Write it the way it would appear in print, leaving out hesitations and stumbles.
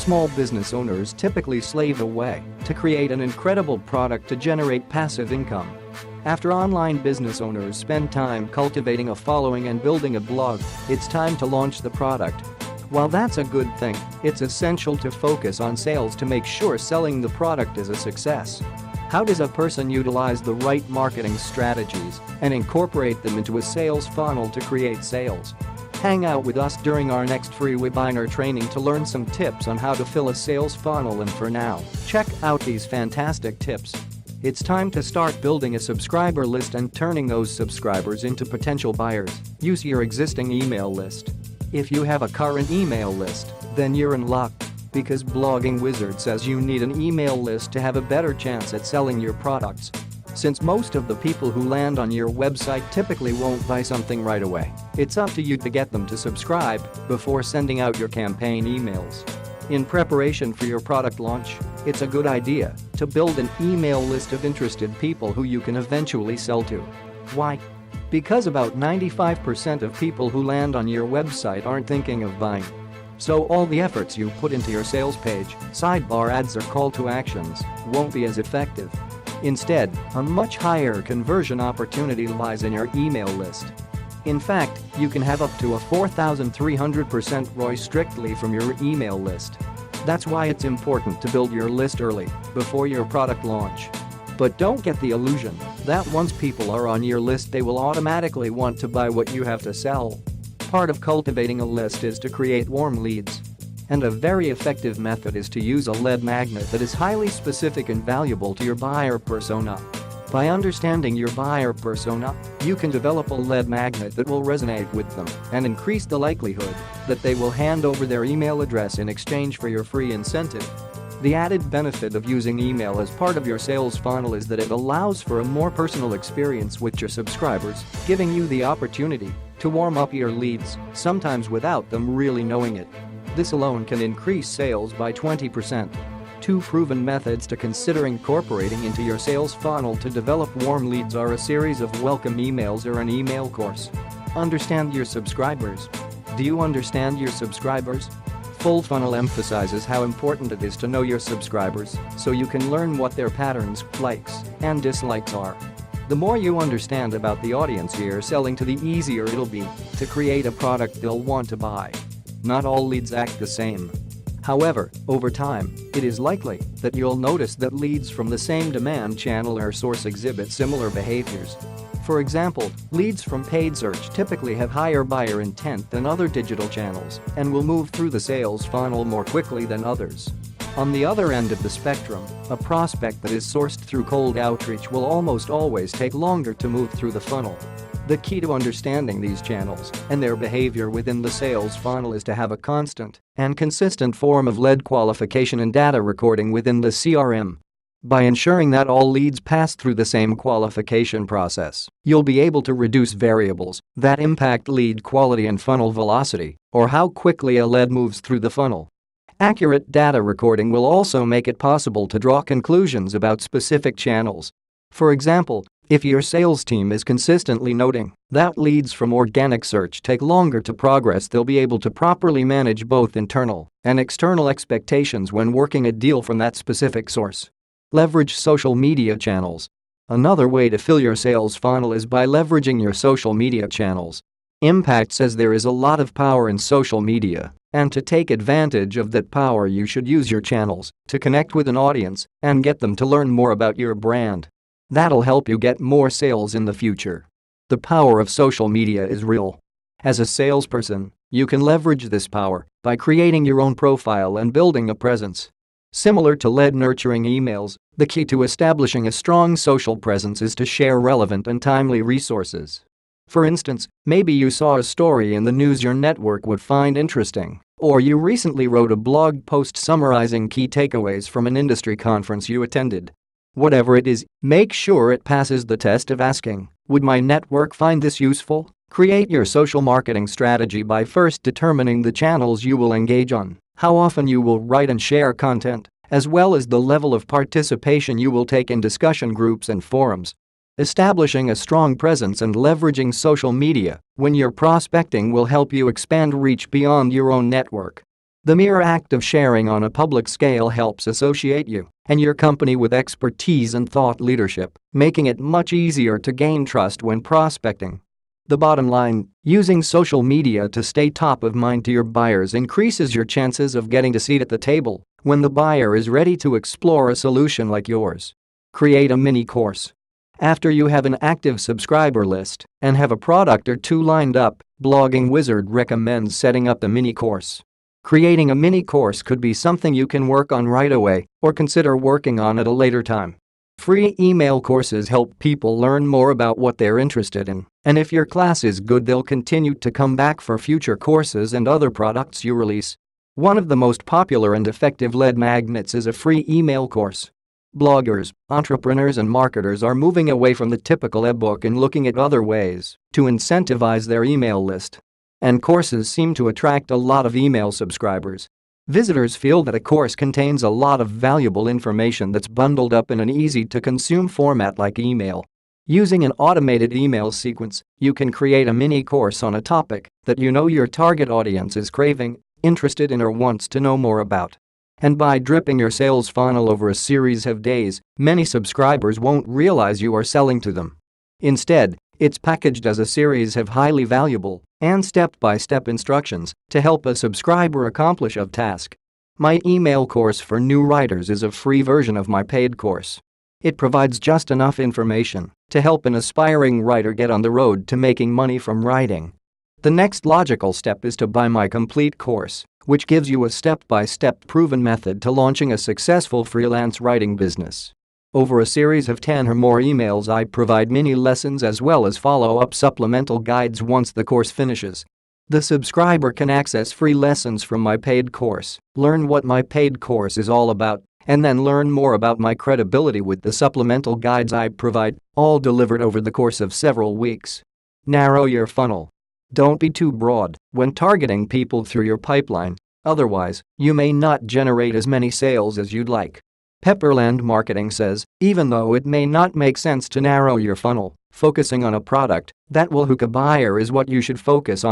small business owners typically slave away to create an incredible product to generate passive income. After online business owners spend time cultivating a following and building a blog, it's time to launch the product. While that's a good thing, it's essential to focus on sales to make sure selling the product is a success. How does a person utilize the right marketing strategies and incorporate them into a sales funnel to create sales? Hang out with us during our next free webinar training to learn some tips on how to fill a sales funnel, and for now, check out these fantastic tips. It's time to start building a subscriber list and turning those subscribers into potential buyers. Use your existing email list. If you have a current email list, then you're in luck. Because Blogging Wizard says you need an email list to have a better chance at selling your products. Since most of the people who land on your website typically won't buy something right away, it's up to you to get them to subscribe before sending out your campaign emails. In preparation for your product launch, it's a good idea to build an email list of interested people who you can eventually sell to. Why? Because about 95% of people who land on your website aren't thinking of buying. So all the efforts you put into your sales page, sidebar ads or call to actions won't be as effective. Instead, a much higher conversion opportunity lies in your email list. In fact, you can have up to a 4,300% ROI strictly from your email list. That's why it's important to build your list early, before your product launch. But don't get the illusion that once people are on your list they will automatically want to buy what you have to sell. Part of cultivating a list is to create warm leads. And a very effective method is to use a lead magnet that is highly specific and valuable to your buyer persona. By understanding your buyer persona, you can develop a lead magnet that will resonate with them and increase the likelihood that they will hand over their email address in exchange for your free incentive. The added benefit of using email as part of your sales funnel is that it allows for a more personal experience with your subscribers, giving you the opportunity to warm up your leads, sometimes without them really knowing it. This alone can increase sales by 20%. Two proven methods to consider incorporating into your sales funnel to develop warm leads are a series of welcome emails or an email course. Understand your subscribers. Do you understand your subscribers? Full funnel emphasizes how important it is to know your subscribers so you can learn what their patterns, likes, and dislikes are. The more you understand about the audience you're selling to, the easier it'll be to create a product they'll want to buy. Not all leads act the same. However, over time, it is likely that you'll notice that leads from the same demand channel or source exhibit similar behaviors. For example, leads from paid search typically have higher buyer intent than other digital channels and will move through the sales funnel more quickly than others. On the other end of the spectrum, a prospect that is sourced through cold outreach will almost always take longer to move through the funnel. The key to understanding these channels and their behavior within the sales funnel is to have a constant and consistent form of lead qualification and data recording within the CRM. By ensuring that all leads pass through the same qualification process, you'll be able to reduce variables that impact lead quality and funnel velocity, or how quickly a lead moves through the funnel. Accurate data recording will also make it possible to draw conclusions about specific channels. For example, if your sales team is consistently noting that leads from organic search take longer to progress, they'll be able to properly manage both internal and external expectations when working a deal from that specific source. Leverage social media channels. Another way to fill your sales funnel is by leveraging your social media channels. Impact says there is a lot of power in social media, and to take advantage of that power you should use your channels to connect with an audience and get them to learn more about your brand. That'll help you get more sales in the future. The power of social media is real. As a salesperson, you can leverage this power by creating your own profile and building a presence. Similar to lead nurturing emails, the key to establishing a strong social presence is to share relevant and timely resources. For instance, maybe you saw a story in the news your network would find interesting, or you recently wrote a blog post summarizing key takeaways from an industry conference you attended. Whatever it is, make sure it passes the test of asking, "Would my network find this useful?" Create your social marketing strategy by first determining the channels you will engage on, how often you will write and share content, as well as the level of participation you will take in discussion groups and forums. Establishing a strong presence and leveraging social media when you're prospecting will help you expand reach beyond your own network. The mere act of sharing on a public scale helps associate you and your company with expertise and thought leadership, making it much easier to gain trust when prospecting. The bottom line, using social media to stay top of mind to your buyers increases your chances of getting a seat at the table when the buyer is ready to explore a solution like yours. Create a mini course. After you have an active subscriber list and have a product or two lined up, Blogging Wizard recommends setting up a mini course. Creating a mini course could be something you can work on right away or consider working on at a later time. Free email courses help people learn more about what they're interested in, and if your class is good, they'll continue to come back for future courses and other products you release. One of the most popular and effective lead magnets is a free email course. Bloggers, entrepreneurs and marketers are moving away from the typical ebook and looking at other ways to incentivize their email list. And courses seem to attract a lot of email subscribers. Visitors feel that a course contains a lot of valuable information that's bundled up in an easy-to-consume format like email. Using an automated email sequence, you can create a mini course on a topic that you know your target audience is craving, interested in or wants to know more about. And by dripping your sales funnel over a series of days, many subscribers won't realize you are selling to them. Instead, it's packaged as a series of highly valuable and step-by-step instructions to help a subscriber accomplish a task. My email course for new writers is a free version of my paid course. It provides just enough information to help an aspiring writer get on the road to making money from writing. The next logical step is to buy my complete course, which gives you a step-by-step proven method to launching a successful freelance writing business. Over a series of 10 or more emails, I provide mini lessons as well as follow-up supplemental guides once the course finishes. The subscriber can access free lessons from my paid course, learn what my paid course is all about, and then learn more about my credibility with the supplemental guides I provide, all delivered over the course of several weeks. Narrow your funnel. Don't be too broad when targeting people through your pipeline, otherwise, you may not generate as many sales as you'd like. Pepperland Marketing says, even though it may not make sense to narrow your funnel, focusing on a product that will hook a buyer is what you should focus on.